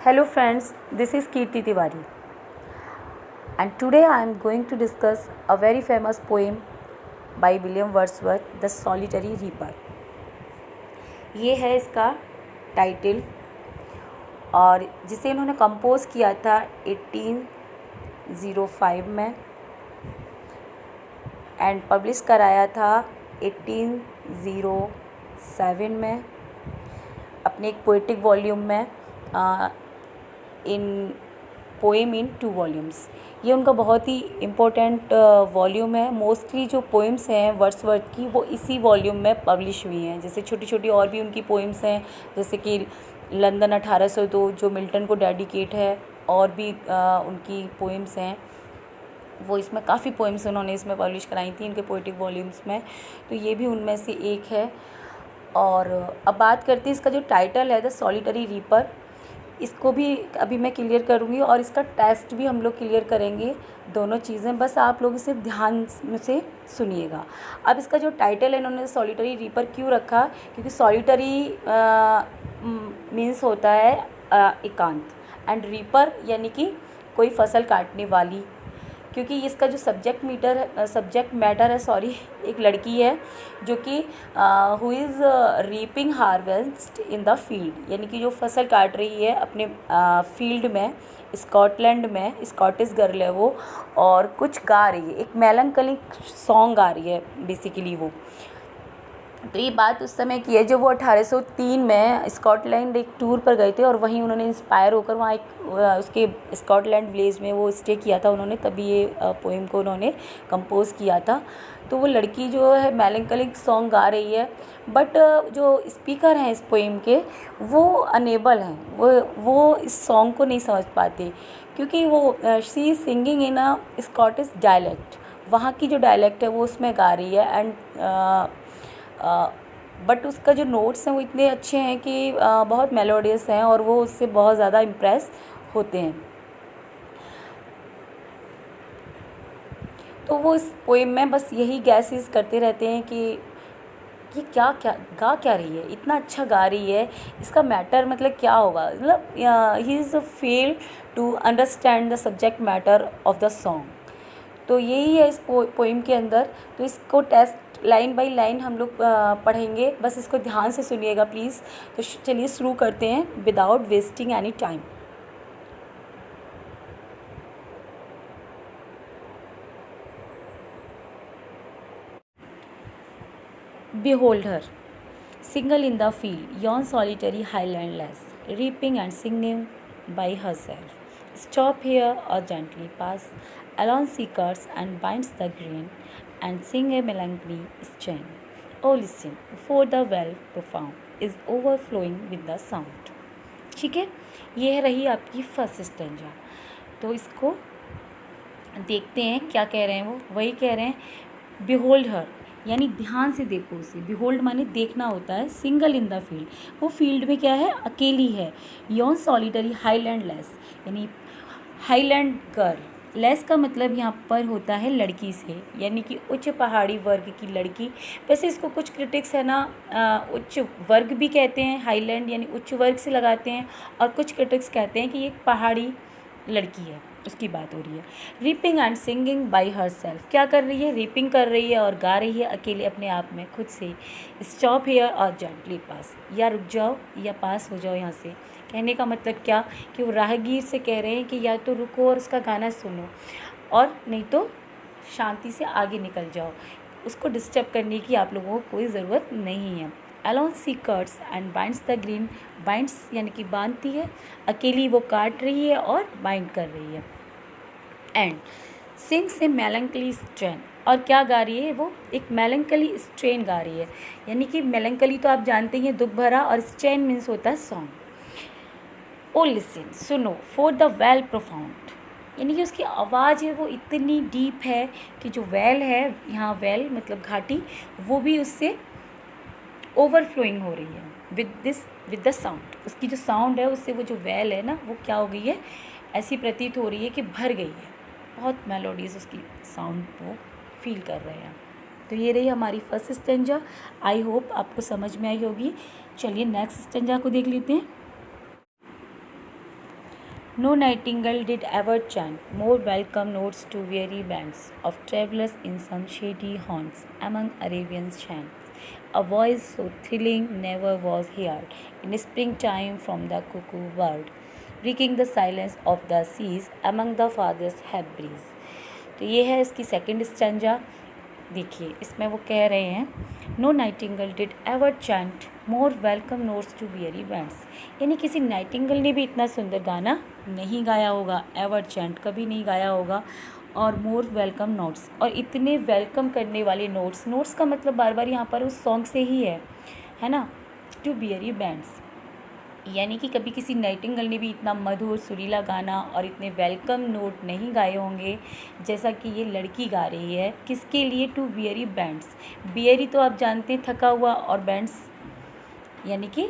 Hello friends, this is Kirti Tiwari and today I am going to discuss a very famous poem by William Wordsworth, The Solitary Reaper. ये है इसका title और जिसे इन्होंने compose किया था 1805 में एंड पब्लिश कराया था 1807 में अपने एक पोएटिक वॉल्यूम में इन पोएम इन 2 वॉल्यूम्स। ये उनका बहुत ही इम्पोर्टेंट वॉल्यूम है। मोस्टली जो पोएम्स हैं वर्ड्सवर्थ की वो इसी वॉल्यूम में पब्लिश हुई हैं। जैसे छोटी छोटी और भी उनकी पोएम्स हैं, जैसे कि लंदन 1802 जो मिल्टन को डेडिकेट है, और भी उनकी पोएम्स हैं। वो इसमें काफ़ी पोएम्स उन्होंने इसमें पब्लिश कराई थी इनके पोएटिक वॉल्यूम्स में, तो ये भी उनमें से एक है। और अब बात करते हैं इसका जो टाइटल है द सॉलिटरी रीपर। इसको भी अभी मैं क्लियर करूँगी और इसका टेस्ट भी हम लोग क्लियर करेंगे, दोनों चीज़ें। बस आप लोग इसे ध्यान से सुनिएगा। अब इसका जो टाइटल है इन्होंने सॉलिटरी रीपर क्यों रखा, क्योंकि सॉलिटरी मीन्स होता है एकांत, एंड रीपर यानी कि कोई फसल काटने वाली। क्योंकि इसका जो सब्जेक्ट मैटर है एक लड़की है जो कि who is reaping harvest in the field, यानी कि जो फसल काट रही है अपने फील्ड में, स्कॉटलैंड में। स्कॉटिश गर्ल है वो, और कुछ गा रही है, एक मेलंकलिक सॉन्ग गा रही है बेसिकली वो। तो ये बात उस समय की है जब वो 1803 में स्कॉटलैंड एक टूर पर गए थे, और वहीं उन्होंने इंस्पायर होकर वहाँ एक उसके स्कॉटलैंड विलेज में वो स्टे किया था उन्होंने, तभी ये पोएम को उन्होंने कंपोज़ किया था। तो वो लड़की जो है मेलंकलिक सॉन्ग गा रही है, बट जो स्पीकर हैं इस पोएम के वो अनेबल हैं, वो इस सॉन्ग को नहीं समझ पाते, क्योंकि वो she is singing in a Scottish dialect. वहाँ की जो डायलेक्ट है वो उसमें गा रही है, एंड बट उसका जो नोट्स हैं वो इतने अच्छे हैं कि बहुत मेलोडियस हैं, और वो उससे बहुत ज़्यादा इम्प्रेस होते हैं। तो वो इस पोएम में बस यही गैसेस करते रहते हैं कि ये क्या गा क्या रही है, इतना अच्छा गा रही है, इसका मैटर मतलब क्या होगा। मतलब ही is fail to understand the subject matter of the song. तो यही है इस पोएम के अंदर। तो इसको टेस्ट लाइन बाय लाइन हम लोग पढ़ेंगे, बस इसको ध्यान से सुनिएगा प्लीज़। तो चलिए शुरू करते हैं without wasting any time. Behold her, single in the field, yon solitary highland lass, reaping and singing by herself. Stop here or gently pass, along she cuts and binds the grain, and sing a melancholy strain. Oh listen, for the well profound is overflowing with the sound. ठीक है, ये रही आपकी first stanza. तो इसको देखते हैं क्या कह रहे हैं वो। वही कह रहे हैं बिहोल्ड हर, यानी ध्यान से देखो उसे। बिहोल्ड माने देखना होता है। सिंगल इन द फील्ड, वो फील्ड में क्या है, अकेली है। यॉन सॉलिटरी हाईलैंड लेस, यानी हाईलैंड गर्ल। लेस का मतलब यहाँ पर होता है लड़की से, यानी कि उच्च पहाड़ी वर्ग की लड़की। वैसे इसको कुछ क्रिटिक्स है ना उच्च वर्ग भी कहते हैं, हाईलैंड यानी उच्च वर्ग से लगाते हैं, और कुछ क्रिटिक्स कहते हैं कि ये एक पहाड़ी लड़की है, उसकी बात हो रही है। Reaping and singing by her self, क्या कर रही है, रीपिंग कर रही है और गा रही है अकेले अपने आप में, खुद से। स्टॉप हियर और जेंटली पास, या रुक जाओ या पास हो जाओ यहाँ से। कहने का मतलब क्या कि वो राहगीर से कह रहे हैं कि या तो रुको और उसका गाना सुनो, और नहीं तो शांति से आगे निकल जाओ। उसको डिस्टर्ब करने की आप लोगों को कोई ज़रूरत नहीं है। Alone she cuts and binds the green, binds यानी कि बांधती है, अकेली वो काट रही है और बाइंड कर रही है। And sings A melancholy strain, और क्या गा रही है वो, एक मेलंकली स्ट्रेन गा रही है। यानी कि मेलंकली तो आप जानते हैं दुख भरा, और स्ट्रेन मीन्स होता है सॉन्ग। ओ लिसन, सुनो, फॉर द वेल प्रोफाउंड, यानी कि उसकी आवाज़ है वो इतनी डीप है कि जो वेल है यहाँ, वेल मतलब घाटी, वो भी उससे ओवरफ्लोइंग हो रही है विद द साउंड। उसकी जो साउंड है उससे वो जो वेल है ना वो क्या हो गई है, ऐसी प्रतीत हो रही है कि भर गई है। बहुत मेलोडियस उसकी साउंड वो फील कर रहे हैं। तो ये रही हमारी फर्स्ट स्टेंजा। आई होप आपको समझ में आई होगी। चलिए नेक्स्ट स्टेंजा को देख लेते हैं। No nightingale did ever chant more welcome notes to weary bands of travellers in some shady haunts among Arabian sands. A voice so thrilling never was heard in springtime from the cuckoo bird, breaking the silence of the seas among the farthest Hebrides. तो ये है इसकी second stanza. देखिए इसमें वो कह रहे हैं no nightingale did ever chant more welcome notes to weary bands, यानी किसी नाइटिंगल ने भी इतना सुंदर गाना नहीं गाया होगा, एवर चैंट कभी नहीं गाया होगा, और मोर वेलकम नोट्स, और इतने वेलकम करने वाले नोट्स, नोट्स का मतलब बार बार यहाँ पर उस सॉन्ग से ही है ना, टू वियरी बैंड्स, यानी कि कभी किसी नाइटिंगल ने भी इतना मधुर सुरीला गाना और इतने वेलकम नोट नहीं गाए होंगे जैसा कि ये लड़की गा रही है। किसके लिए? To weary bands. वियरी तो आप जानते हैं थका हुआ, और बैंड्स यानी कि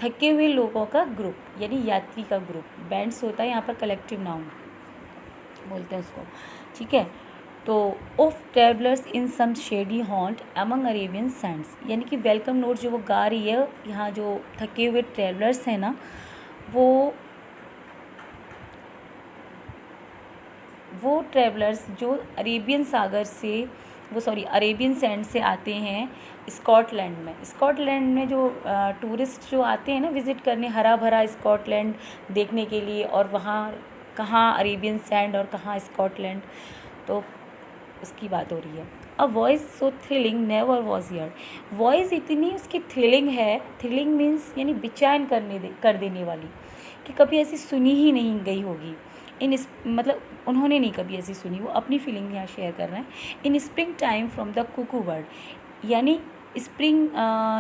थके हुए लोगों का ग्रुप, यानी यात्री का ग्रुप। बैंड्स होता है यहाँ पर कलेक्टिव नाउन बोलते हैं उसको, ठीक है। तो of travellers in some shady haunt among Arabian sands, यानी कि वेलकम नोट जो वो गा रही है, यहाँ जो थके हुए ट्रैवलर्स हैं ना, वो ट्रैवलर्स जो अरेबियन सागर से अरेबियन सैंड से आते हैं स्कॉटलैंड में। स्कॉटलैंड में जो टूरिस्ट जो आते हैं ना विज़िट करने, हरा भरा स्कॉटलैंड देखने के लिए, और वहाँ कहाँ अरेबियन सैंड और कहाँ स्कॉटलैंड, तो उसकी बात हो रही है। A voice so thrilling never was heard, voice इतनी उसकी थ्रिलिंग है, थ्रिलिंग मीन्स यानी बेचैन कर देने वाली, कि कभी ऐसी सुनी ही नहीं गई होगी। मतलब उन्होंने नहीं कभी ऐसी सुनी, वो अपनी फीलिंग यहाँ शेयर कर रहे हैं। इन spring time from the Kuku bird, यानी स्प्रिंग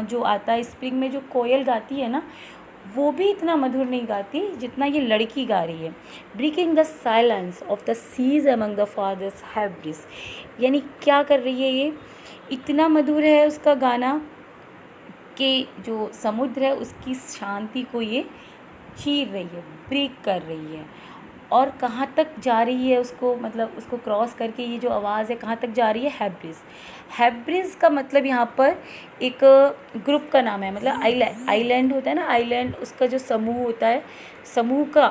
जो आता है, स्प्रिंग में जो कोयल गाती है ना, वो भी इतना मधुर नहीं गाती जितना ये लड़की गा रही है। Breaking the silence of the seas among the fathers hubris, यानी क्या कर रही है ये, इतना मधुर है उसका गाना कि जो समुद्र है उसकी शांति को ये चीर रही है, ब्रेक कर रही है। और कहाँ तक जा रही है उसको, मतलब उसको क्रॉस करके ये जो आवाज़ है कहाँ तक जा रही है, हैब्रिस। हैब्रिस का मतलब यहाँ पर एक ग्रुप का नाम है, मतलब आइलैंड होता है ना, आइलैंड उसका जो समूह होता है, समूह का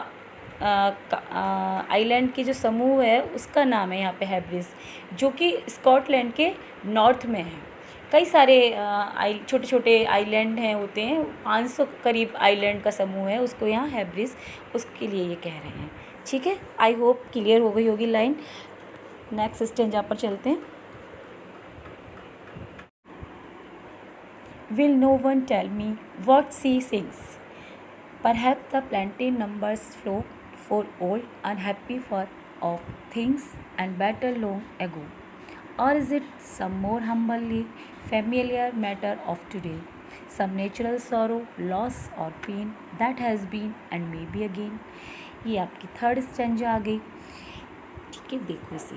आइलैंड के जो समूह है उसका नाम है यहाँ पे हैब्रिस, जो कि स्कॉटलैंड के नॉर्थ में है। कई सारे छोटे छोटे आइलैंड हैं, होते हैं 500 करीब आइलैंड का समूह है, उसको यहाँ हैब्रिस, उसके लिए ये कह रहे हैं। ठीक है, आई होप क्लियर हो गई होगी लाइन। नेक्स्ट स्टेंजा पर चलते हैं। Will no one tell me what she sings, perhaps the plaintive numbers flow for old unhappy far off things and battles long ago, or is it some more humbly familiar matter of today, some natural sorrow, loss or pain that has been and may be again। ये आपकी third stanza आ गई, ठीक है। देखो इसे,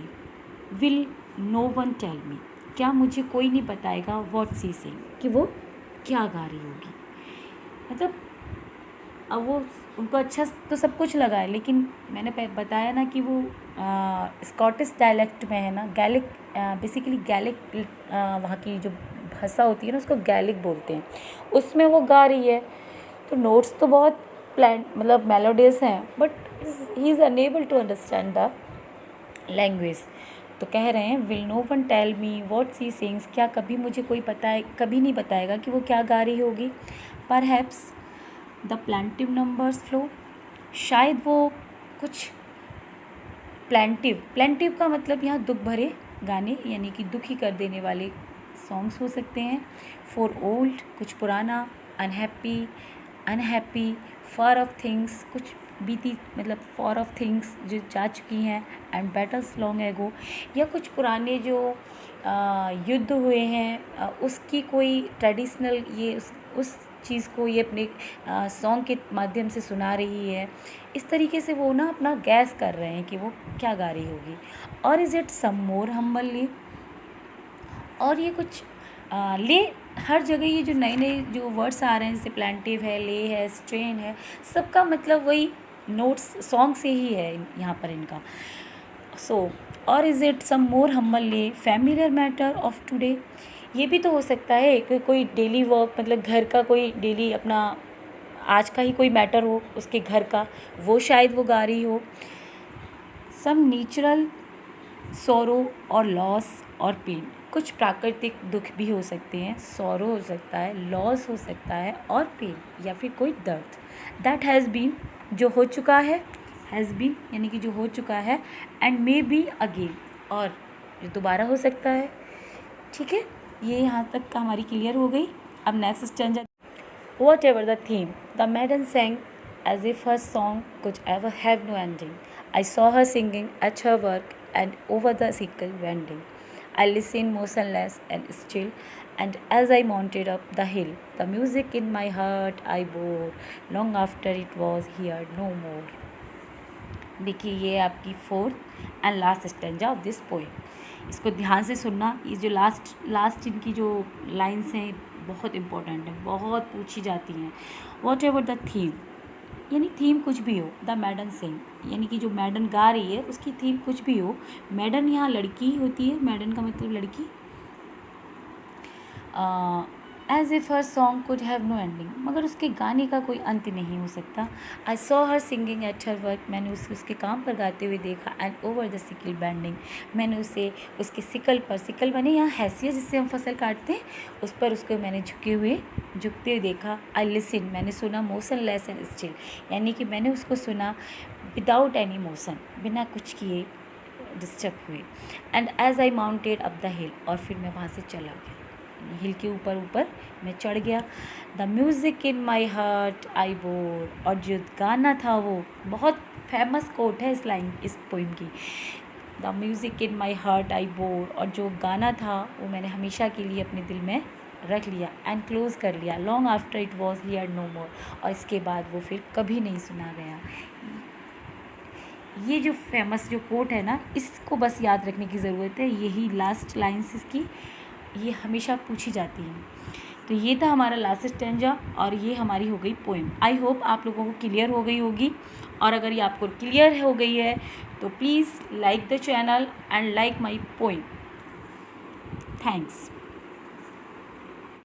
will no one tell me, क्या मुझे कोई नहीं बताएगा, व्हाट सी सिंग, कि वो क्या गा रही होगी। मतलब अब वो उनको अच्छा तो सब कुछ लगा है, लेकिन मैंने बताया ना कि वो स्कॉटिश डायलेक्ट में है ना, गैलिक, बेसिकली गैलिक वहाँ की जो भाषा होती है ना उसको गैलिक बोलते हैं, उसमें वो गा रही है। तो नोट्स तो बहुत मतलब मेलोडियस हैं, but he is unable to understand the language. तो कह रहे हैं will no one tell me what she sings, क्या कभी मुझे कोई कभी नहीं बताएगा कि वो क्या गा रही होगी। Perhaps the plaintiff numbers flow, शायद वो कुछ प्लेंटिव का मतलब यहाँ दुख भरे गाने, यानी कि दुखी कर देने वाले सॉन्ग्स हो सकते हैं। फॉर ओल्ड कुछ पुराना, अनहैप्पी, फार ऑफ थिंग्स कुछ बीती, मतलब फार ऑफ थिंग्स जो जा चुकी हैं, एंड बैटल्स लॉन्ग एगो, या कुछ पुराने जो युद्ध हुए हैं उसकी कोई ट्रेडिशनल ये उस चीज़ को ये अपने सॉन्ग के माध्यम से सुना रही है। इस तरीके से वो ना अपना गैस कर रहे हैं कि वो क्या गा रही होगी। और is it some more humble, और ये कुछ ले, हर जगह ये जो नए नए जो वर्ड्स आ रहे हैं, जैसे प्लेंटिव है, ले है, स्ट्रेन है, सबका मतलब वही नोट्स सॉन्ग से ही है यहाँ पर इनका। सो और is it some more humble familiar matter of today, ये भी तो हो सकता है कि कोई डेली वर्क, मतलब घर का कोई डेली अपना आज का ही कोई मैटर हो उसके घर का, वो शायद वो गा रही हो। सम नेचुरल सॉरो और लॉस और पेन, कुछ प्राकृतिक दुख भी हो सकते हैं, सॉरो हो सकता है, लॉस हो सकता है और पेन या फिर कोई दर्द। दैट हैज़ बीन, जो हो चुका है, हैज़ बीन यानी कि जो हो चुका है, एंड मे बी अगेन, और जो दोबारा हो सकता है। ठीक है, ये यहाँ तक का हमारी क्लियर हो गई। अब next stanza. What ever the theme, the मैडन sang as if her song could ever have no ending. I saw her singing at her work and over the sickle wending. I listened motionless and still, and as I mounted up the hill, the music in my heart I bore, long after it was heard no more. देखिए ये आपकी fourth and last stanza of this poem. इसको ध्यान से सुनना। ये जो last इनकी जो लाइन्स हैं बहुत इंपॉर्टेंट है, बहुत पूछी जाती हैं। वॉट एवर द थीम, यानी थीम कुछ भी हो, द मैडन सिंग यानी कि जो मैडन गा रही है उसकी थीम कुछ भी हो। मैडन यहाँ लड़की होती है, मैडन का मतलब लड़की। As if her song could have no ending, मगर उसके गाने का कोई अंत नहीं हो सकता। I saw her singing at her work, मैंने उसके काम पर गाते हुए देखा। And over the sickle bending, मैंने उसे उसके सिकल पर, सिकल बने यहाँ हैसिया जिससे हम फसल काटते हैं, उस पर उसको मैंने झुकते हुए देखा। आई लिसन, मैंने सुना। मोशनलेस एंड स्टिल, यानी कि मैंने उसको सुना विदाउट एनी मोशन, बिना कुछ किए डिस्टर्ब हुए। And as I mounted up the hill, और फिर मैं वहाँ से चला गया, हिल के ऊपर मैं चढ़ गया। The music in my heart I bore, और जो गाना था वो बहुत फेमस कोट है इस पोइम की। The music in my heart I bore, और जो गाना था वो मैंने हमेशा के लिए अपने दिल में रख लिया एंड क्लोज़ कर लिया। Long after it was here no more, और इसके बाद वो फिर कभी नहीं सुना गया। ये जो फेमस जो कोट है ना, इसको बस याद रखने की ज़रूरत है। यही लास्ट लाइन्स इसकी, ये हमेशा पूछी जाती हैं। तो ये था हमारा लास्ट स्टैंजा, और ये हमारी हो गई पोएम। आई होप आप लोगों को क्लियर हो गई होगी, और अगर ये आपको क्लियर हो गई है तो please like the channel and like my poem. Thanks.